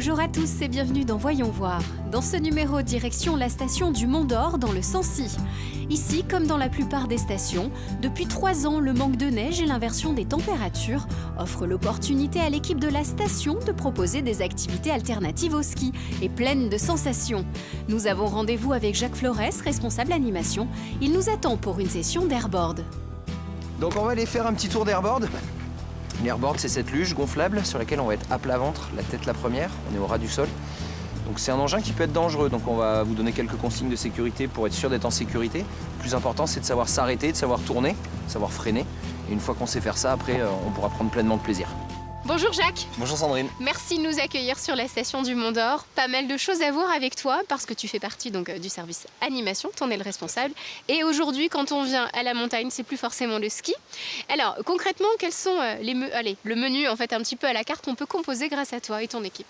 Bonjour à tous et bienvenue dans Voyons voir. Dans ce numéro, direction la station du Mont d'Or dans le Sancy. Ici, comme dans la plupart des stations, depuis 3 ans, le manque de neige et l'inversion des températures offrent l'opportunité à l'équipe de la station de proposer des activités alternatives au ski et pleines de sensations. Nous avons rendez-vous avec Jacques Flores, responsable animation. Il nous attend pour une session d'airboard. Donc on va aller faire un petit tour d'airboard. L'airboard, c'est cette luge gonflable sur laquelle on va être à plat ventre, la tête la première, on est au ras du sol. Donc c'est un engin qui peut être dangereux, donc on va vous donner quelques consignes de sécurité pour être sûr d'être en sécurité. Le plus important, c'est de savoir s'arrêter, de savoir tourner, de savoir freiner. Et une fois qu'on sait faire ça, après, on pourra prendre pleinement de plaisir. Bonjour Jacques. Bonjour Sandrine. Merci de nous accueillir sur la station du Mont d'Or. Pas mal de choses à voir avec toi parce que tu fais partie donc du service animation, tu en es le responsable. Et aujourd'hui, quand on vient à la montagne, c'est plus forcément le ski. Alors concrètement, quels sont le menu en fait un petit peu à la carte qu'on peut composer grâce à toi et ton équipe?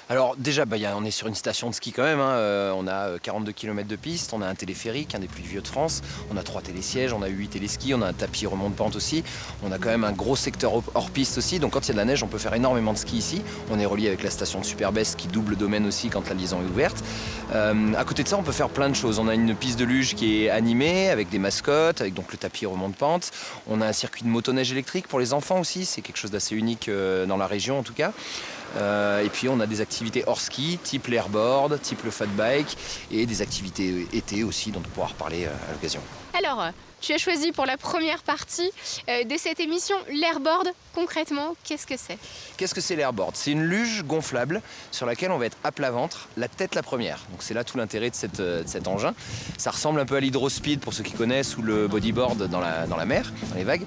Alors déjà, on est sur une station de ski quand même. On a 42 km de piste, on a un téléphérique, un des plus vieux de France. On a 3 télésièges, on a 8 téléskis, on a un tapis remonte-pente aussi. On a quand même un gros secteur hors piste aussi. Donc quand il y a de la neige, on peut faire énormément de ski ici. On est relié avec la station de Superbès qui double domaine aussi quand la liaison est ouverte. À côté de ça, on peut faire plein de choses. On a une piste de luge qui est animée avec des mascottes, avec donc le tapis remonte-pente. On a un circuit de motoneige électrique pour les enfants aussi. C'est quelque chose d'assez unique dans la région en tout cas. Et puis on a des activités hors ski, type l'airboard, type le fat bike et des activités été aussi dont on pourra reparler à l'occasion. Alors, tu as choisi pour la première partie de cette émission l'airboard. Concrètement, qu'est-ce que c'est? Qu'est-ce que c'est l'airboard? C'est une luge gonflable sur laquelle on va être à plat ventre, la tête la première. Donc c'est là tout l'intérêt de cet engin. Ça ressemble un peu à l'hydrospeed pour ceux qui connaissent ou le bodyboard dans la mer, dans les vagues.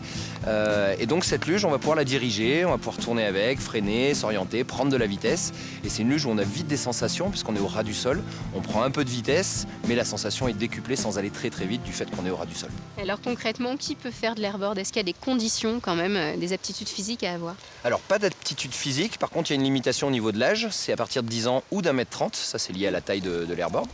Et donc cette luge, on va pouvoir la diriger, on va pouvoir tourner avec, freiner, s'orienter, prendre de la vitesse. Et c'est une luge où on a vite des sensations puisqu'on est au ras du sol. On prend un peu de vitesse, mais la sensation est décuplée sans aller très très vite du fait qu'on est au ras du sol. Alors concrètement, qui peut faire de l'airboard? Est-ce qu'il y a des conditions quand même, des aptitudes physiques à avoir? Alors pas d'aptitude physique, par contre il y a une limitation au niveau de l'âge, c'est à partir de 10 ans ou d'1m30, ça c'est lié à la taille de l'airboard.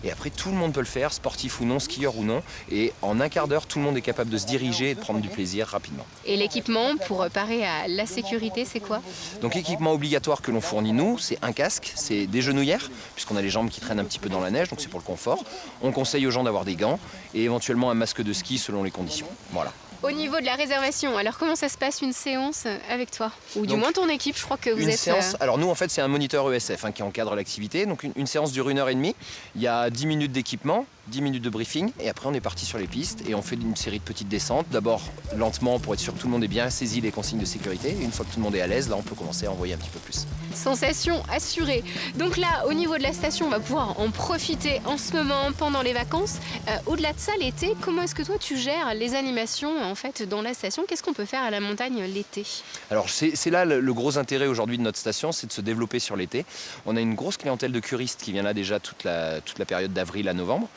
Et après tout le monde peut le faire, sportif ou non, skieur ou non, et en un quart d'heure tout le monde est capable de se diriger et de prendre du plaisir rapidement. Et l'équipement pour parer à la sécurité, c'est quoi? Donc l'équipement obligatoire que l'on fournit nous, c'est un casque, c'est des genouillères, puisqu'on a les jambes qui traînent un petit peu dans la neige, donc c'est pour le confort. On conseille aux gens d'avoir des gants et éventuellement un masque de ski selon les conditions. Voilà. Au niveau de la réservation, alors comment ça se passe une séance avec toi? Ou du moins ton équipe, je crois que vous êtes... Séance, alors nous en fait c'est un moniteur ESF qui encadre l'activité. Donc une séance dure 1h30, il y a 10 minutes d'équipement, 10 minutes de briefing et après on est parti sur les pistes et on fait une série de petites descentes. D'abord lentement pour être sûr que tout le monde ait bien saisi les consignes de sécurité. Et une fois que tout le monde est à l'aise, là on peut commencer à envoyer un petit peu plus. Sensation assurée. Donc là, au niveau de la station, on va pouvoir en profiter en ce moment pendant les vacances. Au-delà de ça, l'été, comment est-ce que toi tu gères les animations en fait dans la station? Qu'est-ce qu'on peut faire à la montagne l'été? Alors c'est là le gros intérêt aujourd'hui de notre station, c'est de se développer sur l'été. On a une grosse clientèle de curistes qui vient là déjà toute la période d'avril à novembre.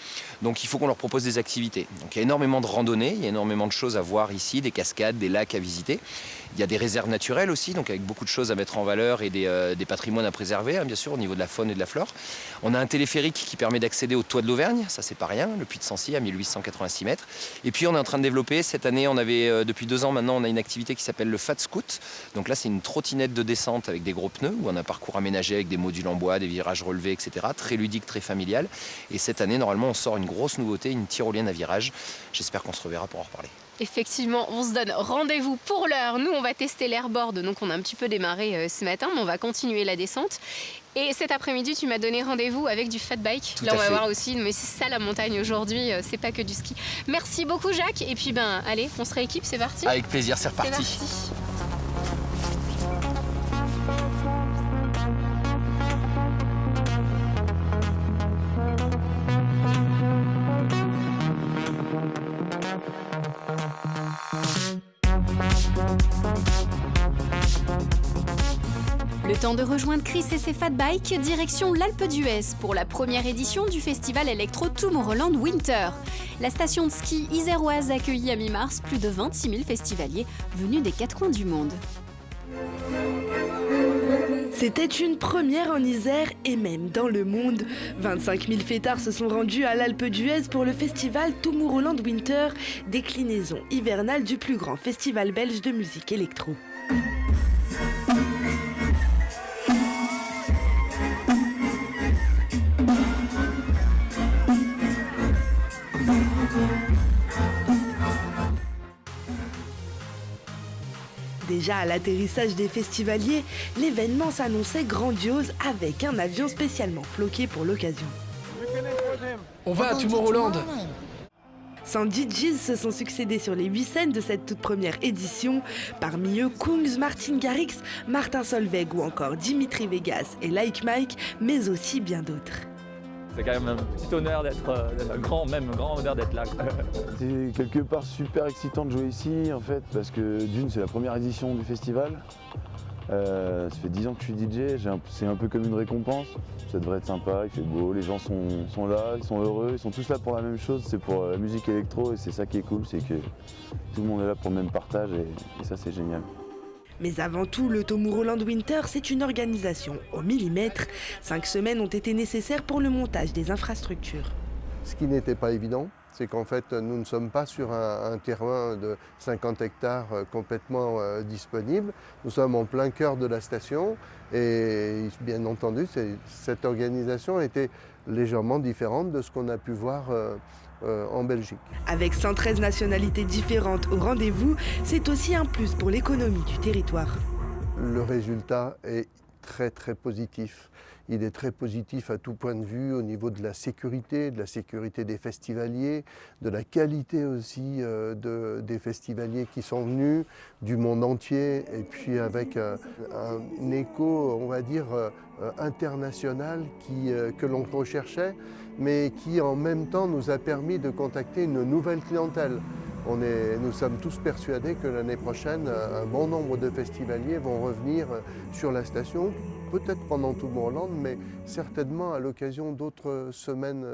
Donc il faut qu'on leur propose des activités. Donc il y a énormément de randonnées, il y a énormément de choses à voir ici, des cascades, des lacs à visiter. Il y a des réserves naturelles aussi, donc avec beaucoup de choses à mettre en valeur et des patrimoines à préserver, bien sûr, au niveau de la faune et de la flore. On a un téléphérique qui permet d'accéder au toit de l'Auvergne, ça c'est pas rien, le puy de Sancy à 1886 mètres. Et puis on est en train de développer, cette année on avait, depuis 2 ans maintenant, on a une activité qui s'appelle le Fat Scoot. Donc là c'est une trottinette de descente avec des gros pneus, où on a un parcours aménagé avec des modules en bois, des virages relevés, etc. Très ludique, très familial. Et cette année, normalement, on sort une grosse nouveauté, une tyrolienne à virage. J'espère qu'on se reverra pour en reparler. Effectivement, on se donne rendez-vous pour l'heure. Nous, on va tester l'airboard, donc on a un petit peu démarré ce matin, mais on va continuer la descente. Et cet après-midi, tu m'as donné rendez-vous avec du fat bike. Là, on va voir aussi, mais c'est ça la montagne aujourd'hui, c'est pas que du ski. Merci beaucoup, Jacques. Et puis, allez, on se rééquipe, c'est parti. Avec plaisir, c'est reparti. C'est parti. Le temps de rejoindre Chris et ses fat bikes, direction l'Alpe d'Huez pour la première édition du festival électro Tomorrowland Winter. La station de ski iséroise accueillit à mi-mars plus de 26 000 festivaliers venus des 4 coins du monde. C'était une première en Isère et même dans le monde. 25 000 fêtards se sont rendus à l'Alpe d'Huez pour le festival Tomorrowland Winter, déclinaison hivernale du plus grand festival belge de musique électro. Déjà à l'atterrissage des festivaliers, l'événement s'annonçait grandiose avec un avion spécialement floqué pour l'occasion. On va à Tomorrowland. 100 DJs se sont succédés sur les 8 scènes de cette toute première édition. Parmi eux, Kungs, Martin Garrix, Martin Solveig ou encore Dimitri Vegas et Like Mike, mais aussi bien d'autres. C'est quand même un petit honneur d'être, un grand honneur d'être là. C'est quelque part super excitant de jouer ici en fait, parce que d'une, c'est la première édition du festival. Ça fait 10 ans que je suis DJ, c'est un peu comme une récompense. Ça devrait être sympa, il fait beau, les gens sont là, ils sont heureux, ils sont tous là pour la même chose, c'est pour la musique électro et c'est ça qui est cool, c'est que tout le monde est là pour le même partage et ça c'est génial. Mais avant tout, le Tomorrowland Winter, c'est une organisation au millimètre. 5 semaines ont été nécessaires pour le montage des infrastructures. Ce qui n'était pas évident, c'est qu'en fait, nous ne sommes pas sur un terrain de 50 hectares complètement disponible. Nous sommes en plein cœur de la station et bien entendu, cette organisation était légèrement différente de ce qu'on a pu voir en Belgique. Avec 113 nationalités différentes au rendez-vous, c'est aussi un plus pour l'économie du territoire. Le résultat est très positif. Il est très positif à tout point de vue au niveau de la sécurité des festivaliers, de la qualité aussi des festivaliers qui sont venus du monde entier et puis avec un écho, on va dire, international que l'on recherchait, mais qui en même temps nous a permis de contacter une nouvelle clientèle. Nous sommes tous persuadés que l'année prochaine, un bon nombre de festivaliers vont revenir sur la station, peut-être pendant Tomorrowland, mais certainement à l'occasion d'autres semaines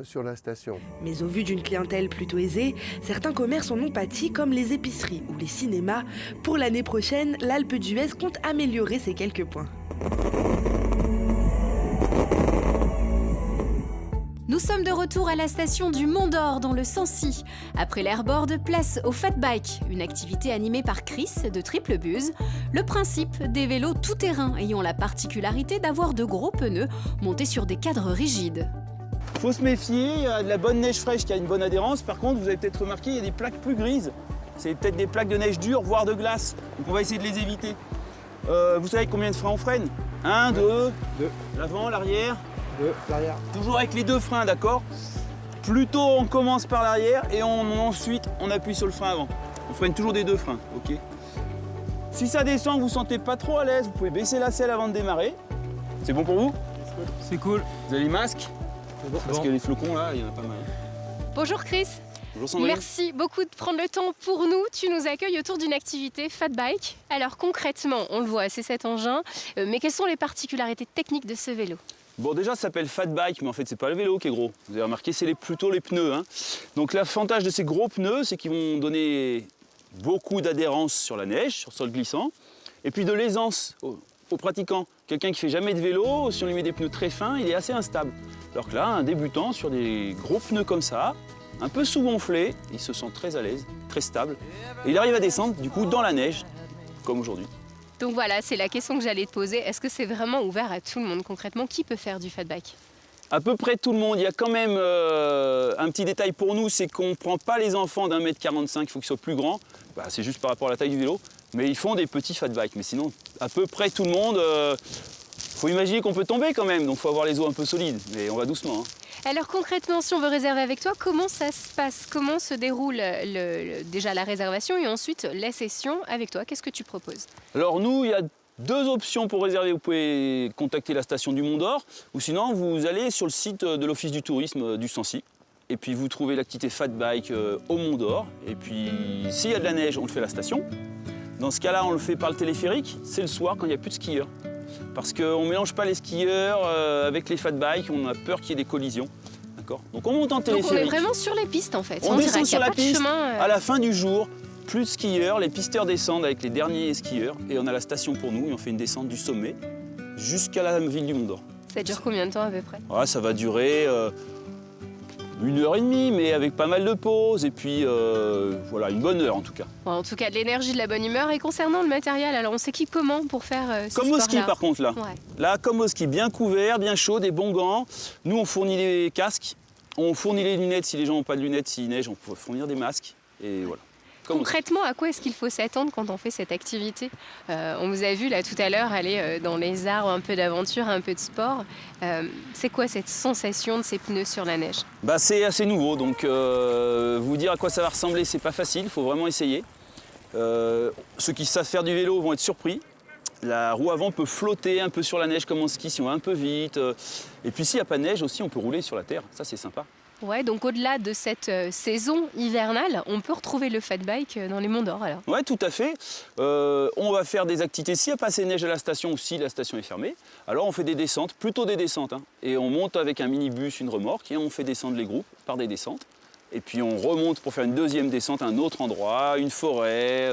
sur la station. Mais au vu d'une clientèle plutôt aisée, certains commerces en ont pâti, comme les épiceries ou les cinémas. Pour l'année prochaine, l'Alpe d'Huez compte améliorer ces quelques points. Nous sommes de retour à la station du Mont d'Or dans le Sancy. Après l'airboard, place au Fat Bike, une activité animée par Chris de Triple Buzz. Le principe, des vélos tout-terrain ayant la particularité d'avoir de gros pneus montés sur des cadres rigides. Faut se méfier, il y a de la bonne neige fraîche qui a une bonne adhérence. Par contre, vous avez peut-être remarqué, il y a des plaques plus grises. C'est peut-être des plaques de neige dure, voire de glace. Donc on va essayer de les éviter. Vous savez combien de freins on freine? 1, 2, l'avant, l'arrière. L'arrière. Toujours avec les 2 freins, d'accord? Plutôt on commence par l'arrière et ensuite on appuie sur le frein avant. On freine toujours des 2 freins, ok? Si ça descend, vous ne vous sentez pas trop à l'aise, vous pouvez baisser la selle avant de démarrer. C'est bon pour vous? C'est cool. Vous avez les masques? Bon. Parce que les flocons là, il y en a pas mal. Bonjour Chris. Bonjour Sandrine. Merci beaucoup de prendre le temps pour nous. Tu nous accueilles autour d'une activité Fat Bike. Alors concrètement, on le voit, c'est cet engin. Mais quelles sont les particularités techniques de ce vélo? Bon, déjà, ça s'appelle Fat Bike, mais en fait, c'est pas le vélo qui est gros. Vous avez remarqué, c'est plutôt les pneus. Hein. Donc, l'avantage de ces gros pneus, c'est qu'ils vont donner beaucoup d'adhérence sur la neige, sur le sol glissant, et puis de l'aisance aux pratiquants. Quelqu'un qui fait jamais de vélo, si on lui met des pneus très fins, il est assez instable. Alors que là, un débutant sur des gros pneus comme ça, un peu sous-gonflés, il se sent très à l'aise, très stable, et il arrive à descendre, du coup, dans la neige, comme aujourd'hui. Donc voilà, c'est la question que j'allais te poser. Est-ce que c'est vraiment ouvert à tout le monde concrètement? Qui peut faire du Fat Bike? À peu près tout le monde. Il y a quand même un petit détail pour nous, c'est qu'on ne prend pas les enfants d'1,45 m, il faut qu'ils soient plus grands. Bah, c'est juste par rapport à la taille du vélo. Mais ils font des petits Fat Bike. Mais sinon, à peu près tout le monde, faut imaginer qu'on peut tomber quand même. Donc il faut avoir les os un peu solides. Mais on va doucement. Hein. Alors concrètement, si on veut réserver avec toi, comment ça se passe? Comment se déroule déjà la réservation et ensuite la session avec toi? Qu'est-ce que tu proposes? Alors nous, il y a 2 options pour réserver. Vous pouvez contacter la station du Mont d'Or ou sinon vous allez sur le site de l'Office du tourisme du Sancy. Et puis vous trouvez l'activité Fat Bike au Mont d'Or. Et puis s'il y a de la neige, on le fait à la station. Dans ce cas-là, on le fait par le téléphérique. C'est le soir quand il n'y a plus de skieurs. Parce qu'on ne mélange pas les skieurs avec les Fat Bike, on a peur qu'il y ait des collisions. Donc on monte en téléphérique. Donc on est vraiment sur les pistes en fait. On descend sur la piste, chemin, à la fin du jour, plus de skieurs, les pisteurs descendent avec les derniers skieurs et on a la station pour nous et on fait une descente du sommet jusqu'à la ville du Mont d'Or. Ça dure combien de temps à peu près? Ouais, ça va durer 1h30 mais avec pas mal de pauses et puis voilà, une bonne heure en tout cas. Bon, en tout cas de l'énergie, de la bonne humeur. Et concernant le matériel, alors on s'équipe comment pour faire ce Comme au ski par contre là. Ouais. Là comme au ski, bien couvert, bien chaud, des bons gants. Nous on fournit les casques, on fournit les lunettes si les gens n'ont pas de lunettes, s'il neige on peut fournir des masques et voilà. Concrètement, à quoi est-ce qu'il faut s'attendre quand on fait cette activité? On vous a vu là tout à l'heure aller dans les arbres, un peu d'aventure, un peu de sport. C'est quoi cette sensation de ces pneus sur la neige? Bah, c'est assez nouveau, donc vous dire à quoi ça va ressembler, c'est pas facile, il faut vraiment essayer. Ceux qui savent faire du vélo vont être surpris. La roue avant peut flotter un peu sur la neige comme en ski si on va un peu vite. Et puis s'il n'y a pas de neige aussi, on peut rouler sur la terre, ça c'est sympa. Ouais, donc au-delà de cette saison hivernale, on peut retrouver le fat bike dans les Monts d'Or alors? Ouais, tout à fait. On va faire des activités. S'il n'y a pas assez de neige à la station ou si la station est fermée, alors on fait des descentes, plutôt des descentes. Hein. Et on monte avec un minibus, une remorque, et on fait descendre les groupes par des descentes. Et puis on remonte pour faire une deuxième descente à un autre endroit, une forêt,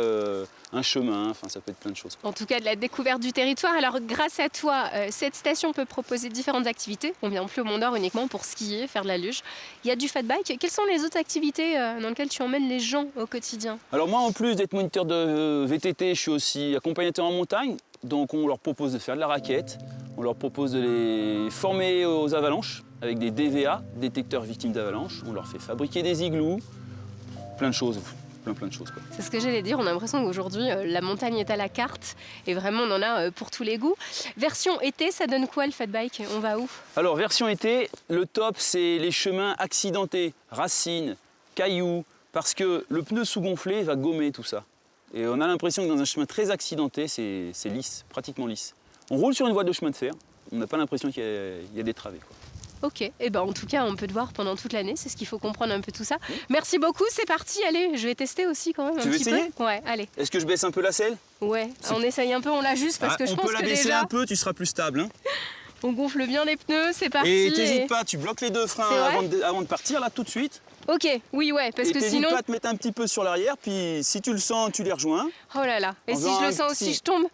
un chemin, enfin ça peut être plein de choses. En tout cas, de la découverte du territoire. Alors grâce à toi, cette station peut proposer différentes activités. On vient plus au Mont d'Or uniquement pour skier, faire de la luge. Il y a du fat bike. Quelles sont les autres activités dans lesquelles tu emmènes les gens au quotidien? Alors moi, en plus d'être moniteur de VTT, je suis aussi accompagnateur en montagne. Donc on leur propose de faire de la raquette, on leur propose de les former aux avalanches avec des DVA, détecteurs victimes d'avalanches. On leur fait fabriquer des igloos, plein de choses, plein de choses, quoi. C'est ce que j'allais dire, on a l'impression qu'aujourd'hui la montagne est à la carte et vraiment on en a pour tous les goûts. Version été, ça donne quoi le fat bike? On va où? Alors version été, le top c'est les chemins accidentés, racines, cailloux, parce que le pneu sous-gonflé va gommer tout ça. Et on a l'impression que dans un chemin très accidenté, c'est lisse, pratiquement lisse. On roule sur une voie de chemin de fer, on n'a pas l'impression qu'il y a des travées, quoi. Ok, et ben en tout cas on peut te voir pendant toute l'année, c'est ce qu'il faut comprendre un peu tout ça. Merci beaucoup, c'est parti, allez, je vais tester aussi quand même un petit peu. Tu veux essayer? Ouais, allez. Est-ce que je baisse un peu la selle? Ouais, on essaye un peu, on l'ajuste parce que je pense que déjà... On peut la baisser un peu, tu seras plus stable. Hein. On gonfle bien les pneus, c'est parti. Et t'hésites pas, tu bloques les deux freins avant de partir là tout de suite. Ok, oui, ouais, parce que sinon... t'hésites pas à te mettre un petit peu sur l'arrière, puis si tu le sens, tu les rejoins. Oh là là, et si je le sens aussi, je tombe.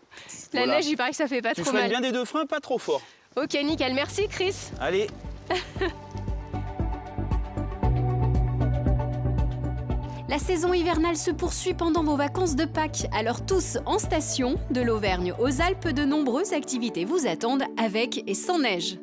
La neige, il paraît que ça fait pas trop mal. Tu freines bien des deux freins, pas trop fort. Ok, nickel, merci Chris. Allez. La saison hivernale se poursuit pendant vos vacances de Pâques. Alors tous en station, de l'Auvergne aux Alpes, de nombreuses activités vous attendent avec et sans neige.